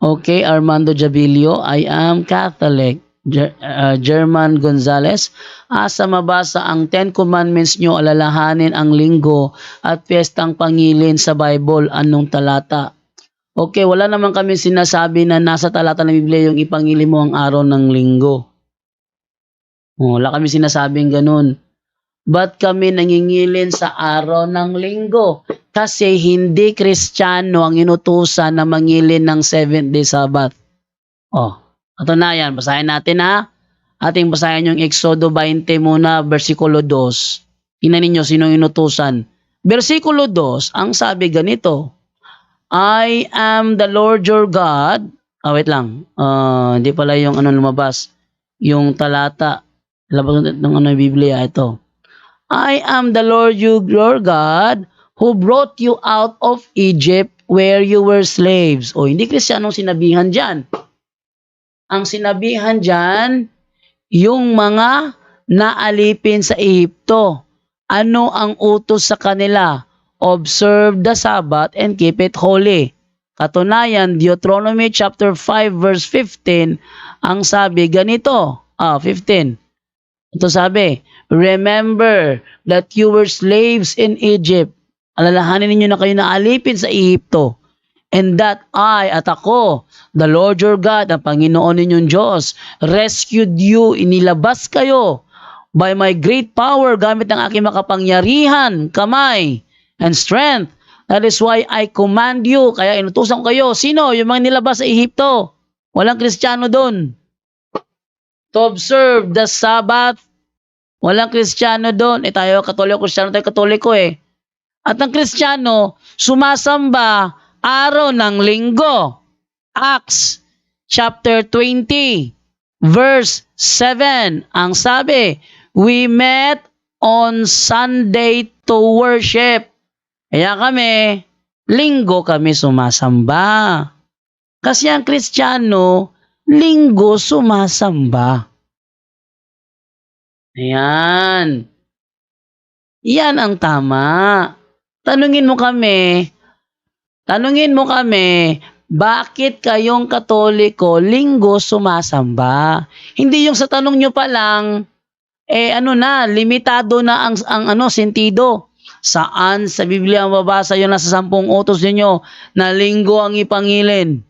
Okay, Armando Jabilio, I am Catholic. German Gonzales, asa mabasa ang Ten Commandments nyo, alalahanin ang linggo at piyestang pangilin sa Bible, anong talata? Okay, wala naman kami sinasabi na nasa talata ng Biblia yung ipangili mo ang araw ng linggo. Wala kami sinasabing ganun. Ba't kami nangingilin sa araw ng linggo? Kasi hindi Kristiyano ang inutusan na mangilin ng 7th day Sabbath. Ito na yan. Basahin natin ha. Ating basahin yung Exodo 20 muna, versikulo 2. Tingnan ninyo sinong inutusan. Versikulo 2, ang sabi ganito, I am the Lord your God. Wait lang. Hindi pala yung lumabas. Yung talata. Labas ng Biblia ito. I am the Lord your God who brought you out of Egypt where you were slaves. Hindi Kristiyanong sinabihan dyan. Ang sinabihan dyan, yung mga naalipin sa Ehipto. Ano ang utos sa kanila? Observe the Sabbath and keep it holy. Katunayan, Deuteronomy chapter 5 verse 15, ang sabi ganito, 15. Ito sabi, remember that you were slaves in Egypt. Alalahanin ninyo na kayo naalipin sa Ehipto. And that I, at ako, the Lord your God, ang Panginoon ninyong Diyos, rescued you, inilabas kayo by my great power gamit ng aking makapangyarihan, kamay, and strength. That is why I command you, kaya inutusan ko kayo. Sino? Yung mga nilabas sa Ehipto. Walang Kristiyano doon. To observe the Sabbath. Walang Kristiyano doon. Tayo Katoliko, Kristiyano, tayo Katoliko At ang Kristiyano, sumasamba araw ng linggo. Acts chapter 20 verse 7. Ang sabi, we met on Sunday to worship. Kaya kami, linggo kami sumasamba. Kasi ang Kristiyano, linggo sumasamba. Ayan. Yan ang tama. Tanungin mo kami, bakit kayong Katoliko linggo sumasamba? Hindi yung sa tanong nyo pa lang, limitado na ang sentido. Saan sa Biblia mababasa yun nasa 10 utos ninyo na linggo ang ipangilin?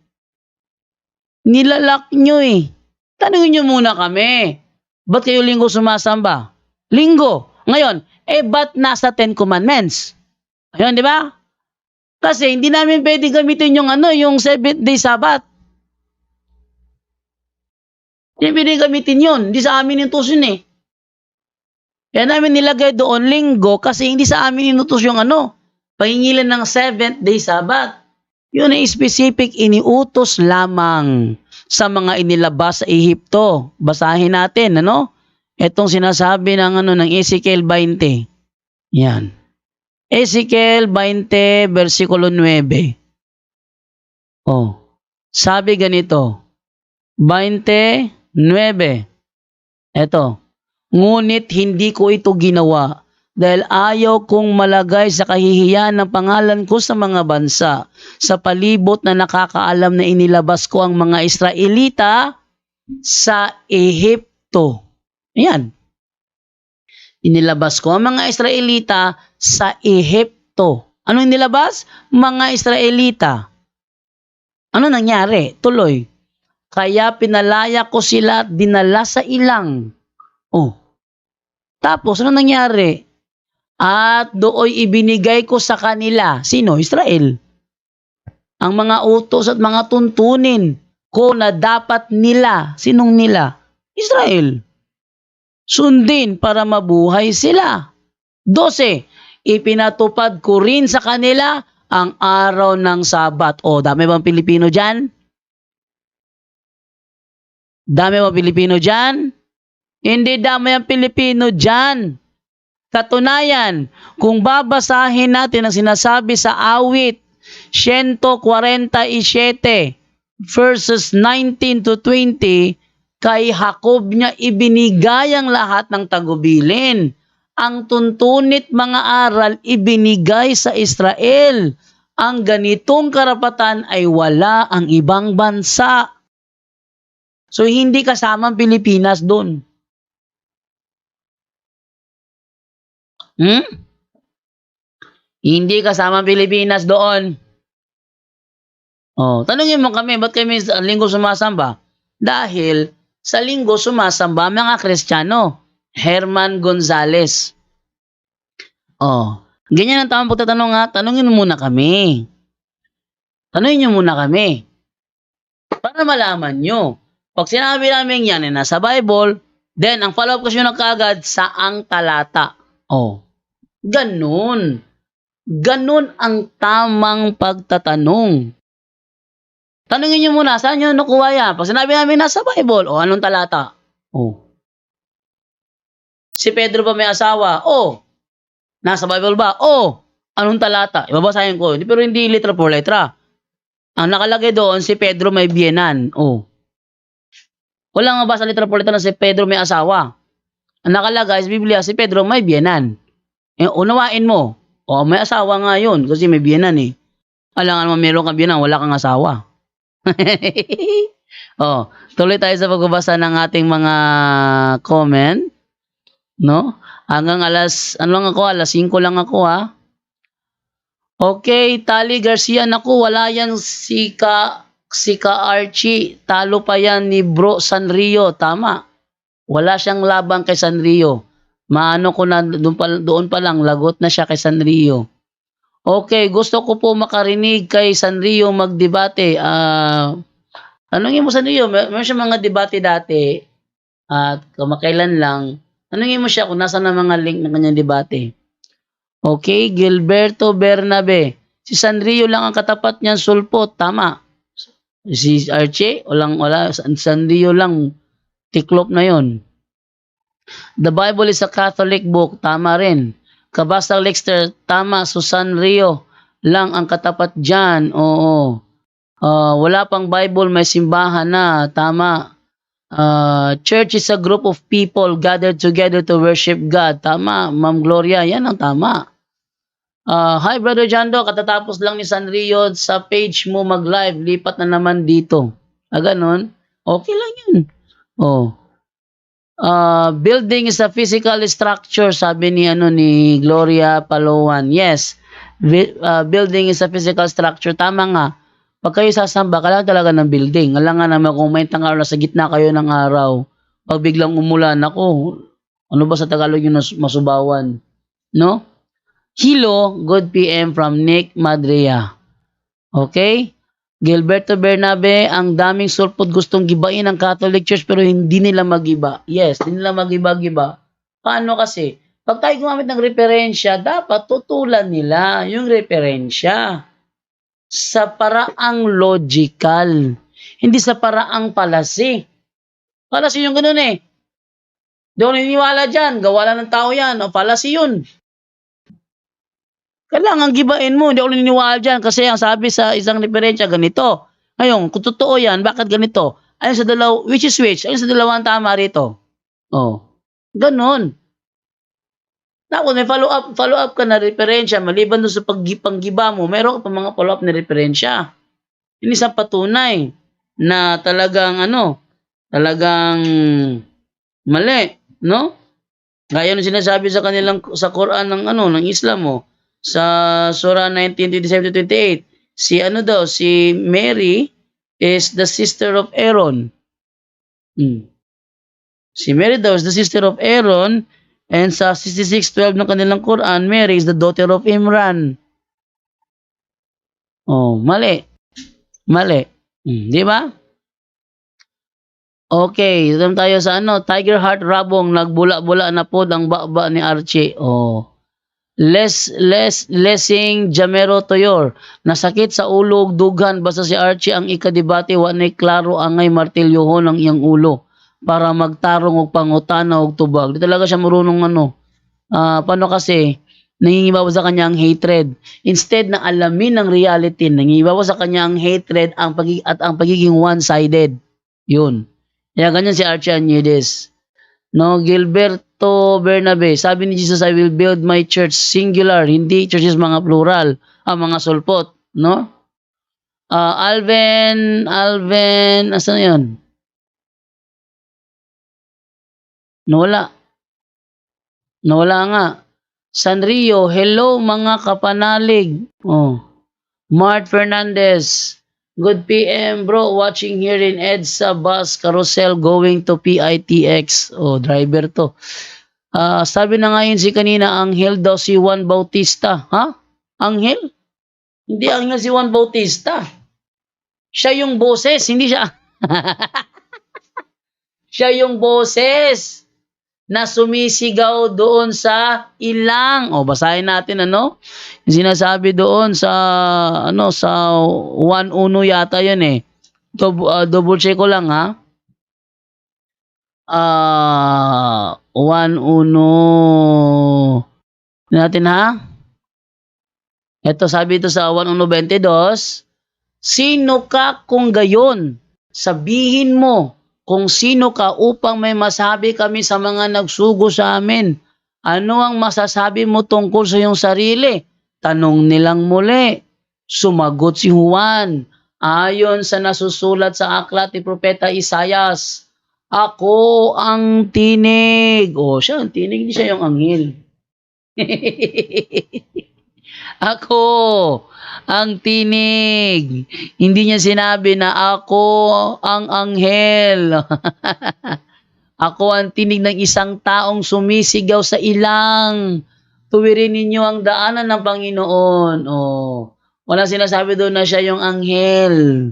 Nilalak nyo Tanungin nyo muna kami, ba't kayo linggo sumasamba? Linggo. Ngayon, ba't nasa 10 Commandments? Ayun, di ba? Kasi hindi namin pwede gamitin yung 7th day Sabbath. Hindi pwede gamitin yun. Hindi sa amin inutos yun Kaya namin nilagay doon linggo kasi hindi sa amin inutos yung pangingilan ng 7th day Sabbath. Yun ay specific iniutos lamang sa mga inilabas sa Ehipto. Basahin natin, Itong sinasabi ng Ezekiel 20. Yan. Ezekiel 20, versikulo 9. Sabi ganito, 29. Ito, ngunit hindi ko ito ginawa dahil ayaw kong malagay sa kahihiyan ng pangalan ko sa mga bansa, sa palibot na nakakaalam na inilabas ko ang mga Israelita sa Ehipto. Ayan. Inilabas ko ang mga Israelita sa Ehipto. Ano inilabas? Mga Israelita. Ano nangyari? Tuloy. Kaya pinalaya ko sila at dinala sa ilang. Tapos, ano nangyari? At dooy ibinigay ko sa kanila. Sino? Israel. Ang mga utos at mga tuntunin ko na dapat nila. Sinong nila? Israel. Sundin para mabuhay sila. 12. Ipinatupad ko rin sa kanila ang araw ng Sabat. Dami bang Pilipino dyan? Dami bang Pilipino dyan? Hindi dami ang Pilipino dyan. Katunayan, kung babasahin natin ang sinasabi sa awit 147 verses 19 to 20, kay Jacob niya ibinigay ang lahat ng tagubilin. Ang tuntunit mga aral ibinigay sa Israel. ang ganitong karapatan ay wala ang ibang bansa. So, hindi kasama ang Pilipinas doon. Hindi kasama ang Pilipinas doon. Tanungin mo kami, ba't kami sa linggo sumasamba? Dahil sa linggo sumasamba ang mga Kristiyano. Herman Gonzales. Ganyan ang tamang pagtatanong ha. Tanungin mo muna kami. Tanungin nyo muna kami. Para malaman nyo. Pag sinabi namin yan ay nasa Bible, then ang follow-up question na kaagad, saang talata? Ganun. Ganun ang tamang pagtatanong. Tanungin nyo muna, saan nyo nakuha yan? Pag sinabi namin nasa Bible, anong talata? Si Pedro ba may asawa? Nasa Bible ba? Anong talata? Ibabasahin ko. Pero hindi letra por letra. Ang nakalagay doon, si Pedro may biyenan. Wala nga ba sa letra por letra na si Pedro may asawa? Ang nakalagay sa Biblia, si Pedro may biyenan. Unawain mo. May asawa nga yun kasi may biyenan eh. Alangan naman meron kang biyenan, wala kang asawa. Tuloy tayo sa pagbabasa ng ating mga comment. No? Hanggang alas 5 lang ako ha. Okay, Tali Garcia, naku, wala yan si Ka Archie. Talo pa yan ni Bro Sanrio. Tama. Wala siyang labang kay Sanrio. Maano ko na doon pa lang, lagot na siya kay Sanrio. Okay, gusto ko po makarinig kay Sanrio magdebate. Tanungin mo Sanrio, meron siya mga debate dati at kamakailan lang. Tanungin mo siya kung nasa na mga link ng kanyang debate. Okay, Gilberto Bernabe. Si Sanrio lang ang katapat niyan sulpot. Tama. Si Archie, wala. Sanrio lang. Tiklop na yon. The Bible is a Catholic book. Tama rin. Kabastang Lexter. Tama. So Sanrio lang ang katapat dyan. Oo. Wala pang Bible. May simbahan na. Tama. Church is a group of people gathered together to worship God. Tama, Ma'am Gloria, yan ang tama. Hi Brother Jando, katatapos lang ni Sanrio sa page mo mag-live, lipat na naman dito. Ganon? Okay lang yun. Building is a physical structure, sabi ni Gloria Palawan. Yes, building is a physical structure. Tama nga. Pag kayo sasamba, kailangan talaga ng building. Kailangan naman kung may araw na sa gitna kayo ng araw, pag biglang umulan, ako, ano ba sa Tagalog yung masubawan? No? Hilo, good PM from Nick Madria. Okay? Gilberto Bernabe, ang daming sulpot gustong gibain ng Catholic Church pero hindi nila magiba. Yes, hindi nila magiba-giba. Paano kasi? Pag tayo gumamit ng referensya, dapat tutulan nila yung referensya sa paraang logical, hindi sa paraang palasi. Palasi yung ganun eh. Di ako naniniwala dyan, gawa lang ng tao yan, palasi yun. Kailangan gibain mo, hindi ako naniniwala dyan kasi ang sabi sa isang referensya, ganito. Ngayon, kung totoo yan, bakit ganito? Ayun sa dalaw, which is which? Ayun sa dalawang tama rito. Ganun. Tapos may follow-up ka na referensya, maliban doon sa panggiba mo, meron ka pa mga follow-up na referensya. Hindi sa patunay na talagang talagang mali, no? Gaya ng sinasabi sa sa Quran ng Islam sa Surah 19:27-28, si Mary is the sister of Aaron. Si Mary daw is the sister of Aaron. And sa 66:12 ng kanilang Quran, Mary is the daughter of Imran. Mali. Mali. Di ba? Okay, doon tayo sa Tiger Heart Rabong, nagbula-bula na po ang baba ni Archie. Lessing Jamero Toyor, nasakit sa ulo, dughan, basta si Archie ang ikadibate, wanay klaro angay martilyohon ang iyang ulo para magtarong og pangutana og tubag. Di talaga siya marunong paano kasi nangingibabaw sa kanya ang hatred. Instead na alamin ang reality, nangingibabaw sa kanya ang hatred ang pagiging one-sided. Yun. Kaya ganyan si Archie Añedes. No, Gilberto Bernabe, sabi ni Jesus, I will build my church singular, hindi churches mga plural, mga sulpot. no? Alvin, asan yun? Nawala. Nawala nga. Sanrio, hello mga kapanalig. Oh. Mart Fernandez, good PM bro, watching here in EDSA bus carousel going to PITX. Oh, driver to. Sabi na nga yun si kanina, Anghel daw si Juan Bautista. Ha? Anghel? Hindi Anghel si Juan Bautista. Siya yung boses, hindi siya. Siya yung boses na sumisigaw doon sa ilang. O basahin natin ano? Yung sinasabi doon sa sa 1:1 yata 'yun eh. Double check ko lang ha. 1:1 natin ha. Ito sabi ito sa 1:1:22, sino ka kung gayon? Sabihin mo kung sino ka upang may masabi kami sa mga nagsugo sa amin. Ano ang masasabi mo tungkol sa iyong sarili? Tanong nilang muli. Sumagot si Juan, ayon sa nasusulat sa aklat ni Propeta Isayas, ako ang tinig. O, siya ang tinig, hindi siya yung anghel. Ako ang tinig. Hindi niya sinabi na ako ang anghel. Ako ang tinig ng isang taong sumisigaw sa ilang. Tuwirin ninyo ang daanan ng Panginoon. Oh, wala sinasabi doon na siya yung anghel.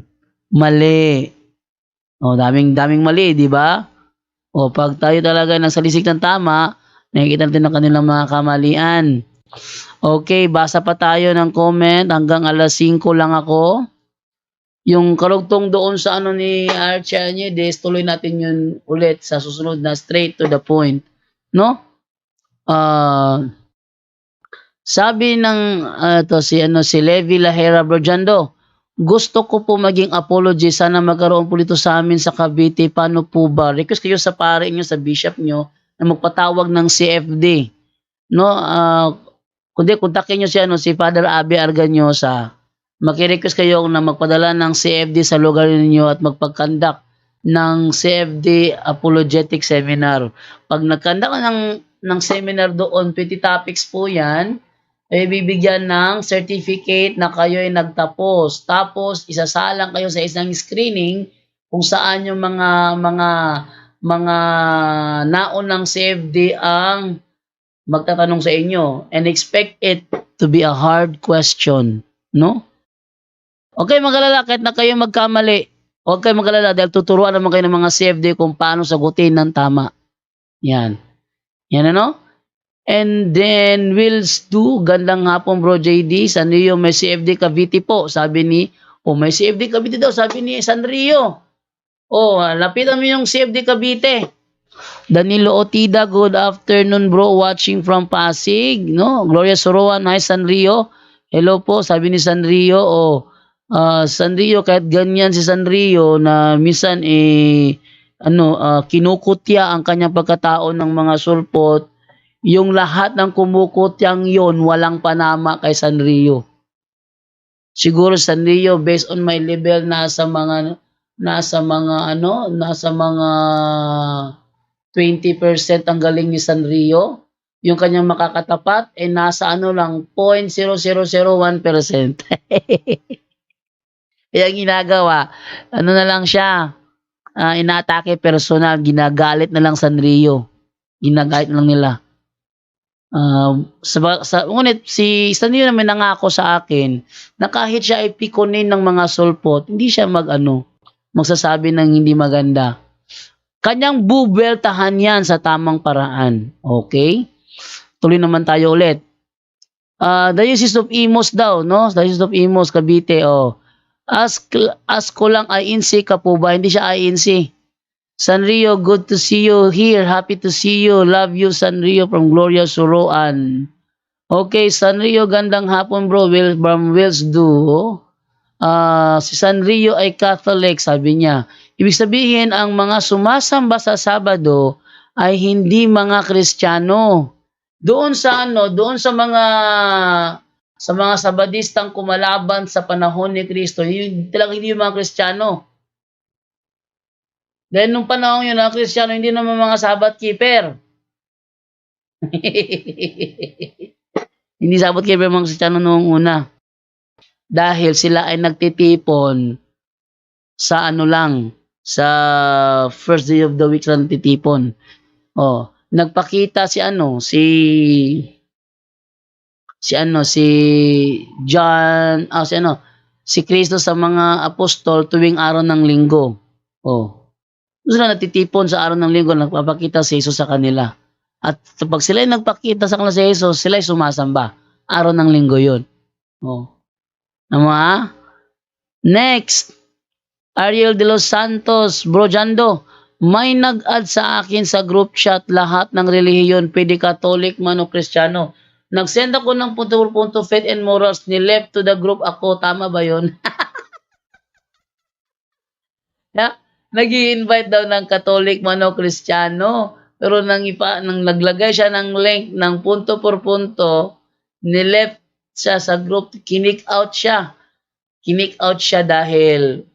Mali. Oh, daming mali, di ba? Oh, pag tayo talaga nagsalisik ng tama, nakikita natin ang kanilang mga kamalian. Okay, basa pa tayo ng comment hanggang 5:00 lang ako. Yung karugtong doon sa ni Archie Añedes, tuloy natin yun ulit sa susunod na straight to the point. No? Sabi ng si Levi Lahera Berjando, gusto ko po maging apology. Sana magkaroon po dito sa amin sa Cavite. Paano po ba? Request kayo sa pare nyo, sa bishop nyo, na magpatawag ng CFD. No? Kundi kontakin nyo si Father Abby Arganyosa. Maki-request kayo na magpadala ng CFD sa lugar ninyo at magpag-conduct ng CFD Apologetic Seminar. Pag nag-conduct ng seminar doon, 20 topics po yan, bibigyan ng certificate na kayo ay nagtapos. Tapos, isasalang kayo sa isang screening kung saan yung mga naunang CFD ang magtatanong sa inyo, and expect it to be a hard question, no? Okay, magalala, kahit na kayo magkamali, huwag kayo magalala dahil tuturuan naman kayo ng mga CFD kung paano sagutin ng tama. Yan. Yan ano? And then, Wills do, gandang hapon bro JD, Sanrio, may CFD Cavite po, sabi ni, may CFD Cavite daw, sabi ni Sanrio. Lapitan mo yung CFD Cavite. Danilo Otida, good afternoon bro, watching from Pasig, no? Gloria Soroan, hi Sanrio. Hello po, sabi ni Sanrio. Sanrio, kahit ganyan si Sanrio na minsan kinukutya ang kanyang pagkatao ng mga sulpot, yung lahat ng kumukutyang yon walang panama kay Sanrio. Siguro Sanrio, based on my level, nasa mga 20% ang galing ni Sanrio. Yung kanyang makakatapat ay nasa lang 0.0001%. Kaya ginagawa, na lang siya, inaatake personal, ginagalit na lang Sanrio. Ginagalit na lang nila. Ngunit si Sanrio naman nangako sa akin na kahit siya ay pikunin ng mga sulpot, hindi siya magsasabi ng hindi maganda. Kanyang bubeltahan yan sa tamang paraan. Okay? Tuloy naman tayo ulit. Diocese of Imos daw, no? Diocese of Imos, Cavite, Ask ko lang, INC ka po ba? Hindi siya INC. Sanrio, good to see you here. Happy to see you. Love you, Sanrio, from Gloria Soroan. Okay, Sanrio, gandang hapon bro. From Wills do. Si Sanrio ay Catholic, sabi niya. Ibig sabihin, ang mga sumasamba sa Sabado ay hindi mga Kristiyano. Doon sa mga sa mga Sabadistang kumalaban sa panahon ni Kristo, yun talagang hindi yung mga Kristiyano. Dahil nung panahon yun, ang Kristiyano, hindi naman mga Sabbath keeper. Hindi Sabbath keeper mga Kristiyano noong una. Dahil sila ay nagtitipon sa ano lang, sa first day of the week lang nagtitipon. Oh, nagpakita si John, si Kristo sa mga apostol tuwing araw ng linggo. Oh. Sila natitipon sa araw ng linggo, nagpapakita si Jesus sa kanila. At pag sila ay nagpakita sa kanila si Jesus, sila ay sumasamba. Araw ng linggo yun. Oh. Nama? Next, Ariel de los Santos, Bro Jando, may nag-add sa akin sa group chat lahat ng relihiyon, pwede Catholic man o Kristiyano. Nag-send ako ng punto faith and morals, ni left to the group ako, tama ba yun? Yeah? Nag-i-invite daw ng Catholic man o Kristiyano, pero nang naglagay siya ng link ng punto por punto, ni left siya sa group, kinik out siya. Kinik out siya dahil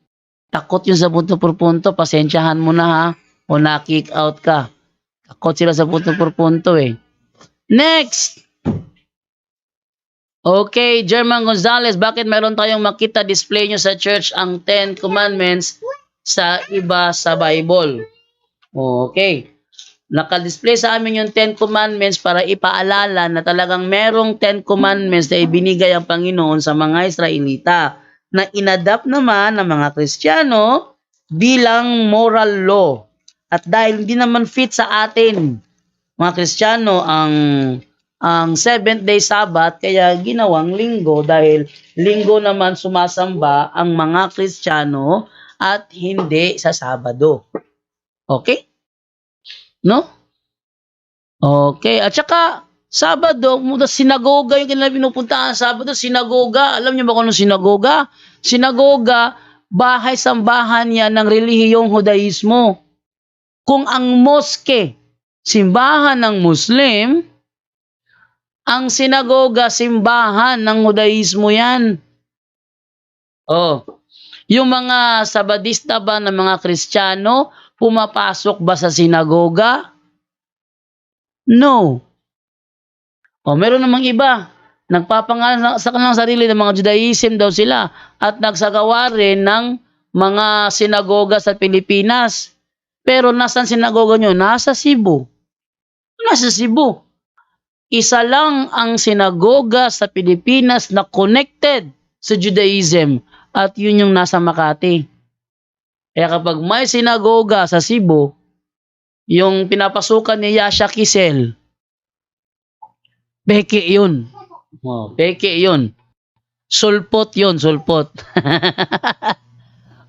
takot yun sa punto por punto, pasensyahan mo na ha, o na-kick out ka. Takot sila sa punto por punto eh. Next! Okay, German Gonzalez, bakit meron tayong makita display nyo sa church ang 10 Commandments sa iba sa Bible? Okay. Naka-display sa amin yung 10 Commandments para ipaalala na talagang merong 10 Commandments na ibinigay ang Panginoon sa mga Israelita na inadapt naman ng mga Kristiyano bilang moral law. At dahil hindi naman fit sa atin, mga Kristiyano, ang 7th day Sabbath, kaya ginawang linggo dahil linggo naman sumasamba ang mga Kristiyano at hindi sa Sabado. Okay? No? Okay. At saka, Sabado, sinagoga yung kanilang pinupuntahan. Sabado, sinagoga. Alam niyo ba kung anong sinagoga? Sinagoga, bahay-sambahan yan ng relihiyong Judaismo. Kung ang moske, simbahan ng Muslim, ang sinagoga, simbahan ng Judaismo yan. Oh. Yung mga Sabadista ba ng mga Kristiyano, pumapasok ba sa sinagoga? No. O, meron namang iba. Nagpapangalan sa kanilang sarili ng mga Judaism daw sila at nagsagawa rin ng mga sinagoga sa Pilipinas. Pero nasan sinagoga nyo? Nasa Cebu. Nasa Cebu. Isa lang ang sinagoga sa Pilipinas na connected sa Judaism at yun yung nasa Makati. Kaya kapag may sinagoga sa Cebu, yung pinapasukan ni Yasha Kisel, peke yun. Oh, peke yun. Sulpot yun, sulpot.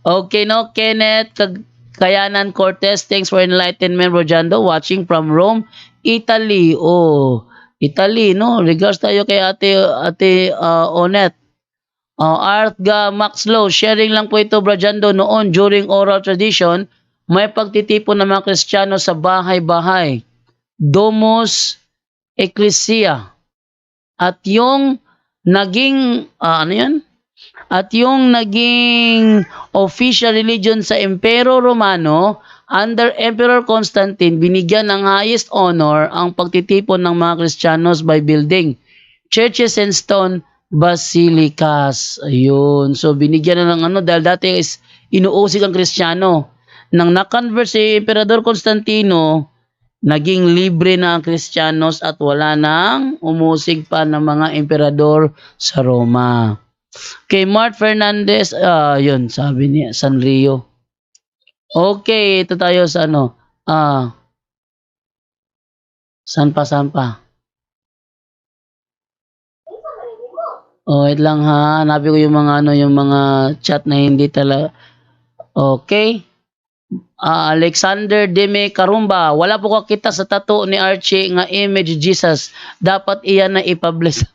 Okay, no? Kenneth Kayanan Cortez, thanks for enlightenment, Rojando, watching from Rome, Italy. Oh, Italy, no? Regards tayo kay Ate Onet. Artga Maxlow, sharing lang po ito, Brajando, noon during oral tradition, may pagtitipon ng mga Kristiyano sa bahay-bahay. Domus Ecclesia. At yung naging, At yung naging official religion sa Impero Romano, under Emperor Constantine, binigyan ng highest honor ang pagtitipon ng mga Kristiyanos by building churches and stone basilicas. Ayun. So, binigyan na ng dahil dati is inuusig ang Kristiyano. Nang na-convert si Emperador Constantino, naging libre na ang Kristiyanos at wala nang umusig pa ng mga emperador sa Roma. Kay Mart Fernandez, yun, sabi niya, Sanrio. Okay, ito tayo sa saan pa? Wait lang ha, hanapin ko yung mga chat na hindi talaga. Okay. Alexander Deme Karumba, wala po kakita sa tattoo ni Archie nga image Jesus. Dapat iyan na ipublish.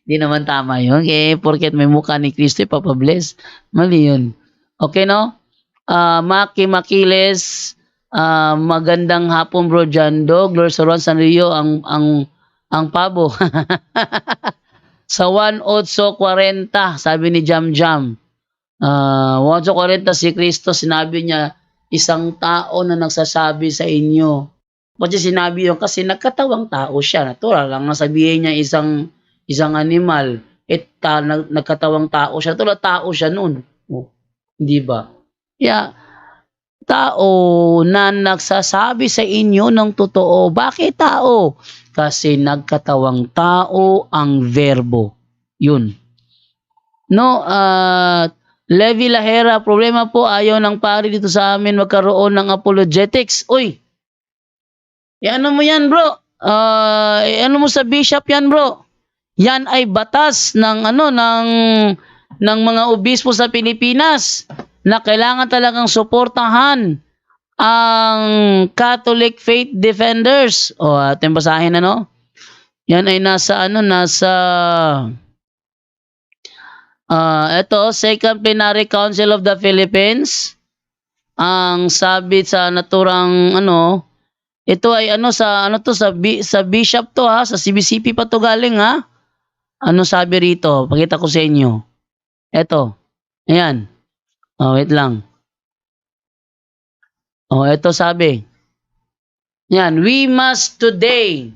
Di naman tama yun. Okay, porket may mukha ni Kristo ipapublish. Mali yun. Okay, no? Maki Makiles, magandang hapon, Bro Jando. Gloria sa Ron San Rio, ang ang pabo. Sa 1:40, sabi ni Jam Jam. 1:40 si Kristo, sinabi niya, isang tao na nagsasabi sa inyo. Kasi sinabi yun, kasi nagkatawang tao siya. Natural lang na sabihin niya isang animal. Nagkatawang tao siya. Natural tao siya nun. Oh, di ba? Kaya, tao na nagsasabi sa inyo ng totoo. Bakit tao? Kasi nagkatawang tao ang verbo. Yun. No, Levi Lahera, problema po, ayaw ng pari dito sa amin magkaroon ng apologetics. Uy, ano mo yan, bro? Ano mo sa bishop yan, bro? Yan ay batas ng mga obispo sa Pilipinas na kailangan talagang suportahan ang Catholic Faith Defenders. O, ating basahin Yan ay nasa ito, Second Plenary Council of the Philippines. Ang sabi sa naturang ito ay sa bishop to sa CBCP pa to galing Ano sabi rito? Pakita ko sa inyo. Ito. Ayan. Wait lang. Ito sabi. Yan, we must today.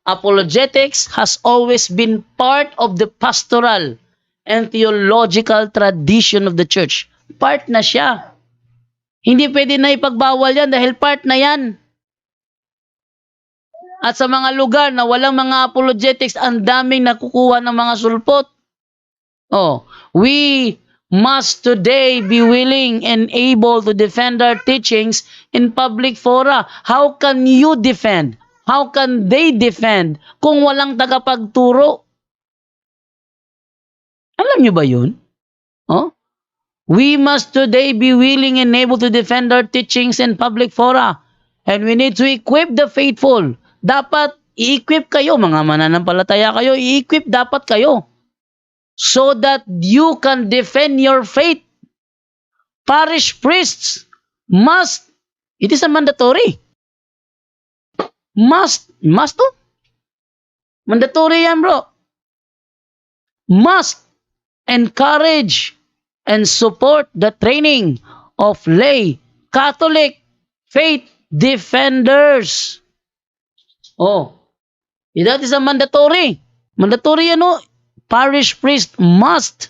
Apologetics has always been part of the pastoral and theological tradition of the church. Part na siya. Hindi pwede na ipagbawal yan dahil part na yan. At sa mga lugar na walang mga apologetics, ang daming nakukuha ng mga sulpot. We must today be willing and able to defend our teachings in public fora. How can you defend? How can they defend kung walang tagapagturo? Alam niyo ba yun? We must today be willing and able to defend our teachings in public fora. And we need to equip the faithful. Dapat i-equip kayo, mga mananampalataya kayo, i-equip dapat kayo. So that you can defend your faith. Parish priests must, it is a mandatory. Must to? Mandatory yan, bro. Must encourage and support the training of lay Catholic faith defenders. That is a mandatory. Mandatory parish priest must.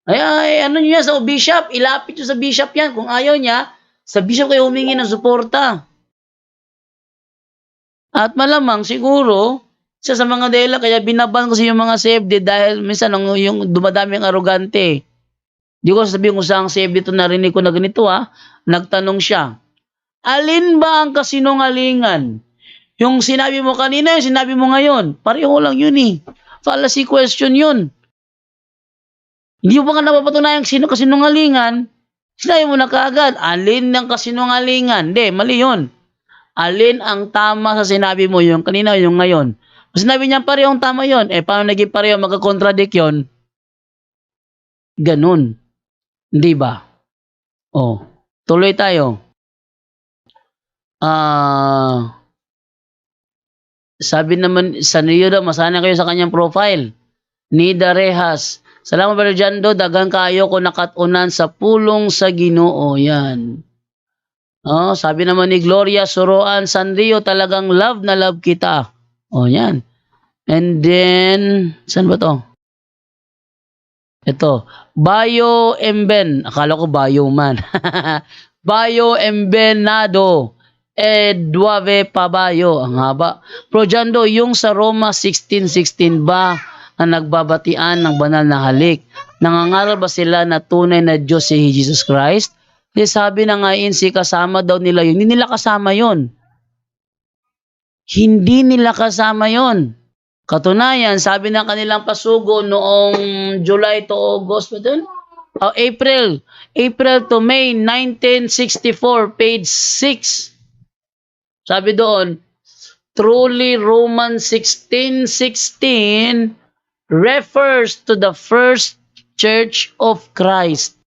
Ay, niya sa bishop, ilapit nyo sa bishop yan. Kung ayaw niya, sa bishop kayo humingi ng suporta. At malamang siguro, isa sa mga dahilan kaya binaban ko sa yung mga CFD dahil minsan yung dumadami ang arogante. Di ko sabihin kung saan CFD ito narinig ko na ganito Nagtanong siya, alin ba ang kasinungalingan? Yung sinabi mo kanina, yung sinabi mo ngayon, pareho lang yun Fallacy question yun. Hindi mo pa nga napapatunayan sino kasinungalingan, sinabi mo na kaagad, alin ng kasinungalingan? Hindi, mali yun. Alin ang tama sa sinabi mo, yung kanina, yung ngayon? Sinabi niya parehong tama yun. Paano naging pareho, magkakontradict yun? Ganun. Hindi ba? Tuloy tayo. Sabi naman, sa niyo daw, masana kayo sa kanyang profile. Nida Rehas. Salamat, Brother Jando, dagang kayo ko nakatunan sa pulong sa Ginoo. Yan. Sabi naman ni Gloria Suroan Sanrio, talagang love na love kita. Yan. And then, saan ba to? Ito, Bayo Emben. Akala ko Bayo man. Bayo Embenado. Eduave Pabayo. Ang haba. Bro Jando, yung sa Roma 16:16 ba na nagbabatian ng banal na halik? Nangangaral ba sila na tunay na Diyos si Jesus Christ? Sabi na nga kasama daw nila yun. Hindi nila kasama yun. Hindi nila kasama yun. Katunayan, sabi ng kanilang pasugo noong July to August, April to May 1964, page 6. Sabi doon, truly Romans 16:16 refers to the first church of Christ.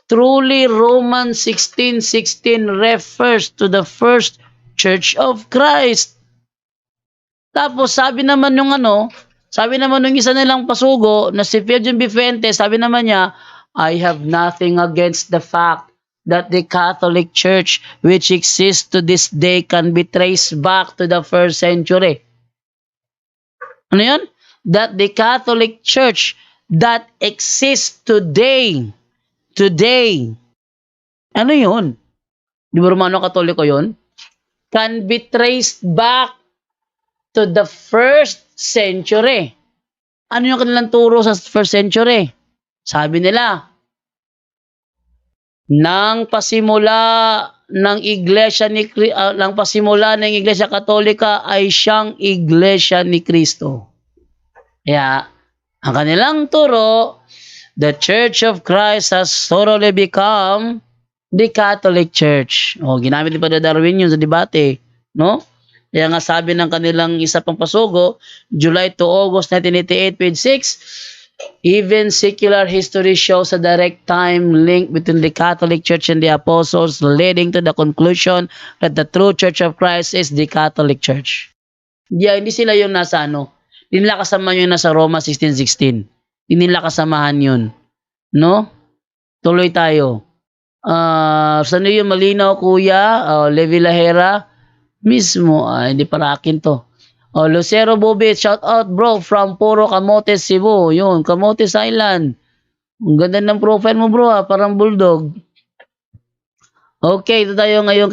Truly, Romans 16:16 refers to the first Church of Christ. Tapos sabi naman yung isa nilang pasugo na si Virgin Bifuente, sabi naman niya, I have nothing against the fact that the Catholic Church which exists to this day can be traced back to the 1st century. Ano yun? That the Catholic Church that exists today, ano yun? Di ba Romano Katoliko yun? Can be traced back to the 1st century. Ano yung kanilang turo sa 1st century? Sabi nila, nang pasimula ng Iglesia Katolika ay siyang Iglesia ni Kristo. Kaya, ang kanilang turo, the Church of Christ has thoroughly become the Catholic Church. Ginamit ni Padre Darwin yun sa debate, no? Kaya nga sabi ng kanilang isa pang pasugo, July to August 1988, page 6, even secular history shows a direct time link between the Catholic Church and the Apostles, leading to the conclusion that the true Church of Christ is the Catholic Church. Hindi sila yung nasa hindi nila kasama yung nasa Roma 16:16. Hindi nila kasamahan yun. No? Tuloy tayo. Saan yung malinaw, kuya? Levi Lahera? Mismo. Hindi para akin to. Lucero Bobit, shout out bro from Puro Camotes, Cebu. Yun, Camotes Island. Ang ganda ng profile mo bro, parang bulldog. Okay, ito tayo ngayon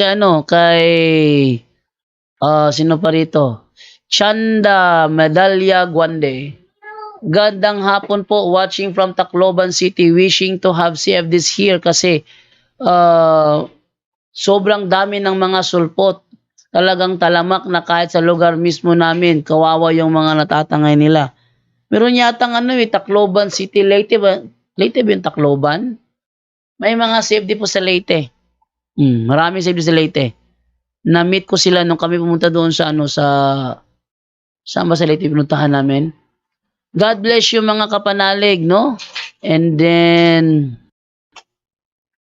kay sino pa rito? Chanda Medalya Guande. Gandang hapon po, watching from Tacloban City, wishing to have CFDs here kasi sobrang dami ng mga sulpot. Talagang talamak na kahit sa lugar mismo namin, kawawa yung mga natatangay nila. Meron yatang Tacloban City, Leyte ba? Leyte ba yung Tacloban? May mga safety po sa Leyte. Maraming safety sa Leyte. Na-meet ko sila nung kami pumunta doon sa saan ba sa Leyte pinuntahan namin? God bless you mga kapanalig, no? And then,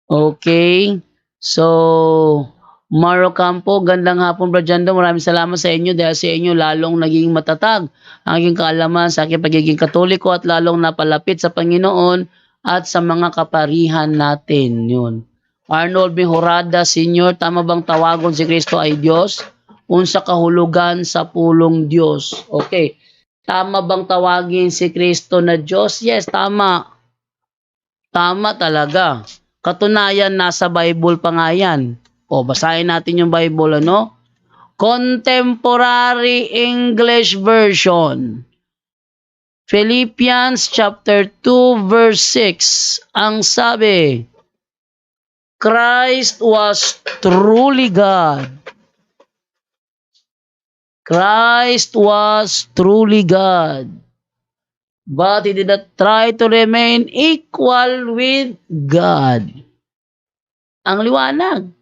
okay. So, Maro Campo, gandang hapon Bradyando. Maraming salamat sa inyo dahil sa inyo lalong naging matatag ang aking kaalaman sa aking pagiging Katoliko at lalong napalapit sa Panginoon at sa mga kaparihan natin. Yun. Arnold Mejorada Sr., tama bang tawagon si Kristo ay Diyos? Unsa kahulugan sa pulong Diyos? Okay. Tama bang tawagin si Kristo na Diyos? Yes, tama. Tama talaga. Katunayan, nasa Bible pa nga yan. Basahin natin yung Bible, Contemporary English Version. Philippians chapter 2 verse 6. Ang sabi, Christ was truly God. Christ was truly God. But he did not try to remain equal with God. Ang liwanag.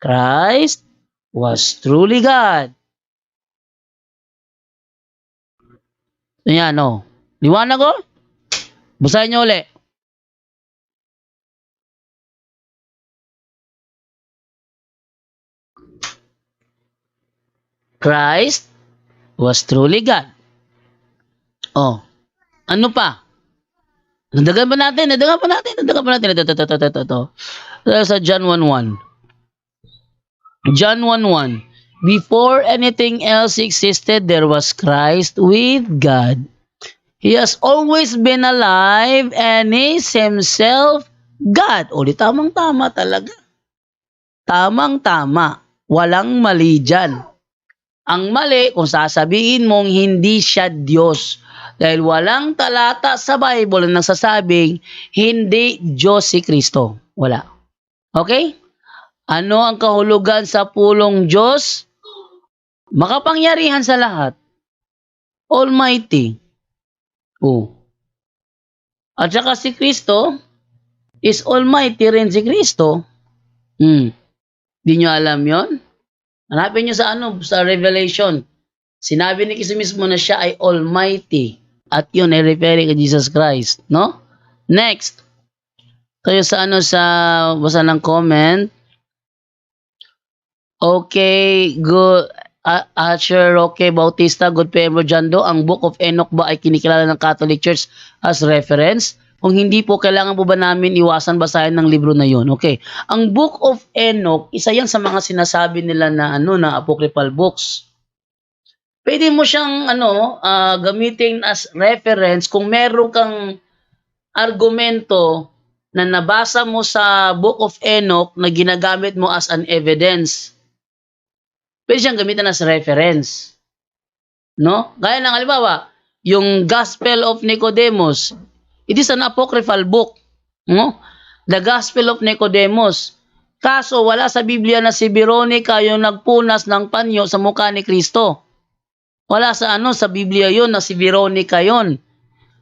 Christ was truly God. Ayan, liwanag ko? Basahin nyo ulit. Christ was truly God. Ano pa? Nadagan pa natin. Ito. Sa John 1:1. John 1:1. Before anything else existed, there was Christ with God. He has always been alive and is himself God. Tamang-tama talaga. Tamang-tama. Walang mali dyan. Ang mali kung sasabihin mong hindi siya Diyos. Dahil walang talata sa Bible na nagsasabing hindi Diyos si Kristo. Wala. Okay? Ano ang kahulugan sa pulong Diyos? Makapangyarihan sa lahat. Almighty. At saka si Kristo is Almighty rin si Kristo. Di nyo alam yon? Hanapin nyo sa Revelation. Sinabi ni Kristo mismo na siya ay Almighty. At yun ay referring kay Jesus Christ. No? Next. Kayo sa basa ng comment. Okay, good. Asher Roque Bautista, good Pedro Jando, ang Book of Enoch ba ay kinikilala ng Catholic Church as reference? Kung hindi po, kailangan po ba namin iwasan basahin ng libro na yon? Okay. Ang Book of Enoch, isa yan sa mga sinasabi nila na na apocryphal books. Pwede mo siyang gamitin as reference kung meron kang argumento na nabasa mo sa Book of Enoch na ginagamit mo as an evidence. Pwede siyang gamitin as reference. No? Gaya ng halimbawa, yung Gospel of Nicodemus, it is an apocryphal book. No? The Gospel of Nicodemus. Kaso wala sa Biblia na si Veronica yung nagpunas ng panyo sa mukha ni Kristo. Wala sa sa Biblia yon na si Veronica yon.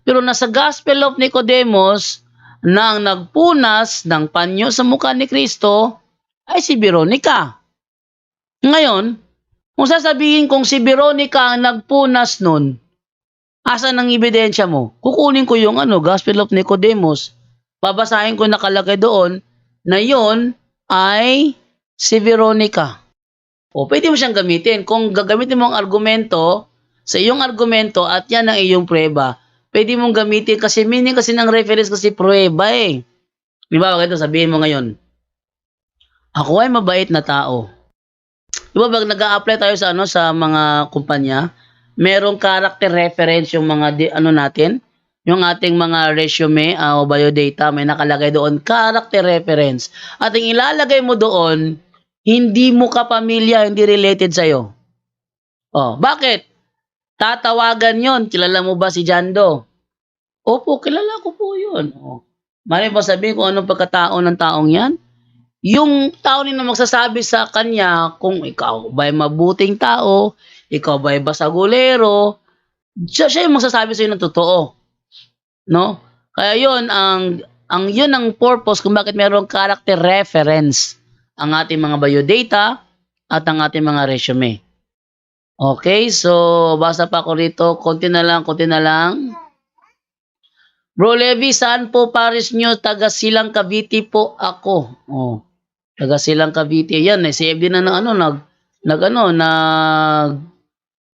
Pero nasa Gospel of Nicodemus na ang nagpunas ng panyo sa mukha ni Kristo ay si Veronica. Ngayon, kung sasabihin kong si Veronica ang nagpunas nun, asan ang ebidensya mo? Kukunin ko yung Gospel of Nicodemus. Babasahin ko nakalagay doon na yon ay si Veronica. O pwede mo siyang gamitin. Kung gagamitin mo ang argumento, sa iyong argumento at yan ang iyong prueba, pwede mong gamitin kasi meaning kasi ng reference kasi prueba eh. Di ba? Ito sabihin mo ngayon, ako ay mabait na tao. Di ba pag nag-a-apply tayo sa mga kumpanya, merong character reference yung mga natin, yung ating mga resume o biodata, may nakalagay doon character reference. At ang ilalagay mo doon, hindi mo kapamilya, hindi related sa'yo. Oh, bakit? Tatawagan yon. Kilala mo ba si Jando? Opo, kilala ko po yun. Oh. Mali ba sabihin kung anong pagkatao ng taong yan? Yung tao na magsasabi sa kanya kung ikaw ba'y mabuting tao, ikaw ba'y basagulero, siya yung magsasabi sa'yo ng totoo. No? Kaya yun, yun ang purpose kung bakit mayroong character reference ang ating mga biodata at ang ating mga resume. Okay, so basa pa ako rito. Konti na lang. Bro Levi, saan po Paris nyo? Taga Silang Cavite po ako. Oh, taga Silang Cavite. Yan, save din na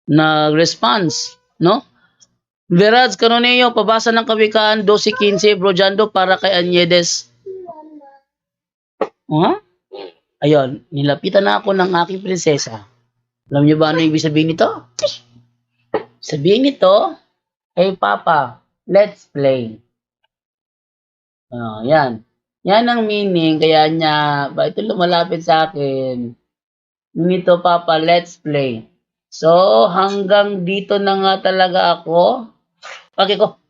nag-response. No? Verad Canoneo, pabasa ng Kawikaan 12:15, Bro Jando, para kay Anyedes. Ayun, nilapitan na ako ng aking prinsesa. Alam niyo ba ano ibig sabihin nito? Sabihin nito, hey Papa, let's play. Yan. Yan ang meaning, kaya niya, ba ito lumalapit sa akin. Nito Papa, let's play. So, hanggang dito na nga talaga ako. Okay ko.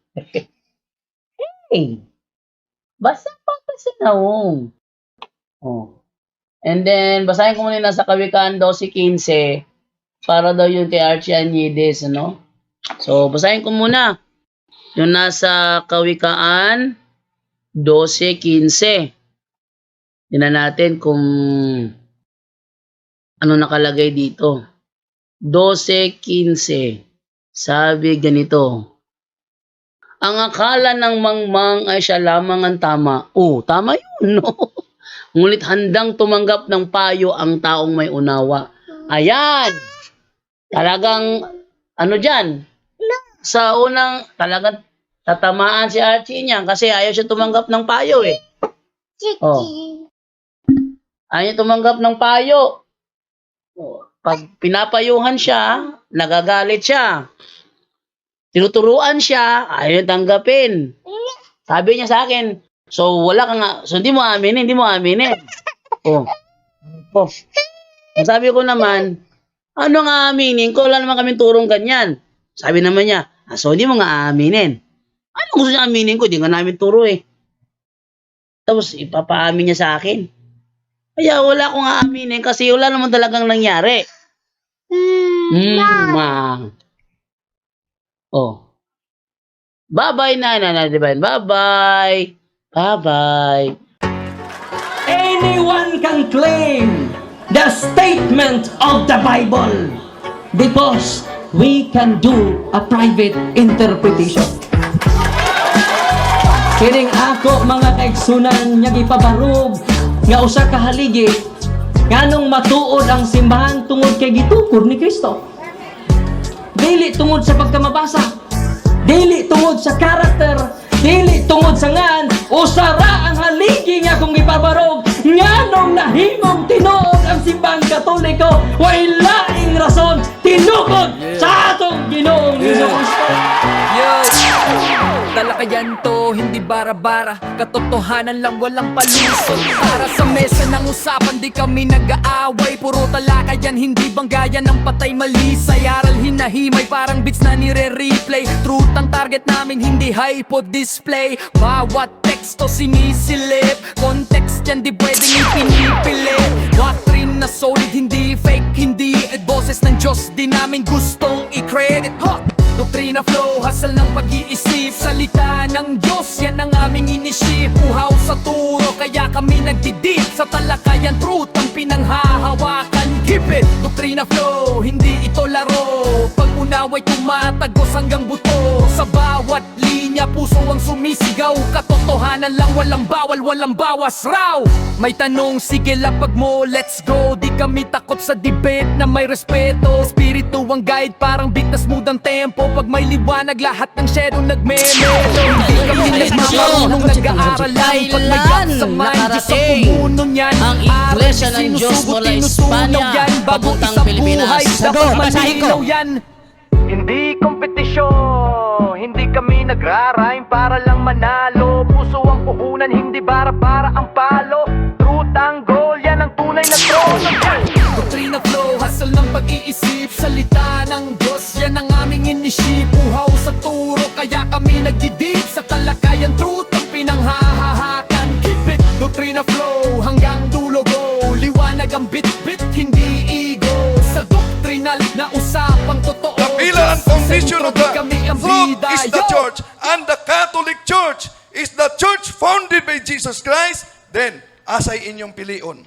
Hey, basa Papa sa naong. Oh. And then, basahin ko muna sa Kawikaan 12:15 para daw yun kay Archie Anyedes, So, basahin ko muna yung nasa Kawikaan 12:15. Tingnan natin kung ano nakalagay dito. 12:15. Sabi ganito, ang akala ng mangmang ay siya lamang ang tama. Oh, tama yun, no? Ngunit handang tumanggap ng payo ang taong may unawa. Ayan! Talagang, dyan? Sa unang, talagang tatamaan si Archie niyan kasi ayaw siya tumanggap ng payo eh. Oh. Ayaw tumanggap ng payo. Oh. Pag pinapayuhan siya, nagagalit siya. Tinuturuan siya, ayaw tanggapin. Sabi niya sa akin, so wala ka nga, so hindi mo aminin. Oh. Sabi ko naman, ano nga aminin ko? Wala naman kaming turong ganyan. Sabi naman niya, so hindi mo nga aminin. Ano gusto niya aminin ko? Hindi nga namin turo eh. Tapos ipapaamin niya sa akin. Kaya wala akong aaminin kasi wala naman talagang nangyari. Oh. Bye-bye na, Divine. Bye-bye. Bye-bye. Anyone can claim the statement of the Bible because we can do a private interpretation. Kining ako mga kaigsunan nga gipabarog nga usa ka haligi nganong matuod ang simbahan tungod kay gitukod ni Kristo. Dili tungod sa pagkamabasa, dili tungod sa karakter, dili tungod sa ngan, usara ang haligi nga kung gipabarog nganong nahimong tinuod ang simbahan Katoliko, way laing rason tinukod sa atong Ginoong Hesus-Kristo. Talakayan to, hindi bara-bara, katotohanan lang walang palusot. Para sa mesa ng usapan, di kami nag-aaway. Puro talakayan, hindi banggayan ng patay malisay. Aral hinahimay, parang beats na nire-replay. Truth ang target namin, hindi hypo display. Bawat teksto sinisilip, context yan di pwedeng ipinipilit. Doctrine na solid, hindi fake, hindi boses ng Diyos, di namin gustong i-credit. Doktrina flow, hasal ng pag-iisip, salita ng Diyos, yan ang aming inisip. Uhaw sa turo, kaya kami nagdidip sa talakayan, truth ang pinanghahawakan. Keep it! Doktrina flow, hindi ito laro. Pag-unaway tumatagos hanggang buto. Sa bawat linya, puso ang sumisigaw. Katotohanan lang, walang bawal, walang bawas raw. May tanong, sige lapag mo, let's go. Di kami takot sa debate na may respeto. Spirito ang guide, parang beat na smooth ang tempo. Pag may liwanag, lahat ng shadow nagme-melo. Hindi kami nagmamarunong nag-aaral lang. Pag may gap sa mind, Diyos ang pumuno niyan. Ang Iglesia ng Diyos mula Espanya, papuntang Pilipinas. Dapat malinaw yan. Hindi kompetisyon, hindi kami nagrarime para lang manalo. Puso ang puhunan, hindi bara-bara ang palo. Truth ang goal, yan ang tunay na trono. Doktrina flow, hasal ng pag-iisip, salita ng Diyos, yan ang aming inisip. Uhaw sa turo, kaya kami nagdidip sa talakayan, truth ang pinanghahahakan. Keep it, doktrina flow, hanggang dulo go. Liwanag ang bit-bit, hindi ego. Sa doktrinal na usapang totoo, The pillar and foundation of the kami ang truth bida. is the church, and the Catholic Church is the church founded by Jesus Christ. Then, asay inyong pilion.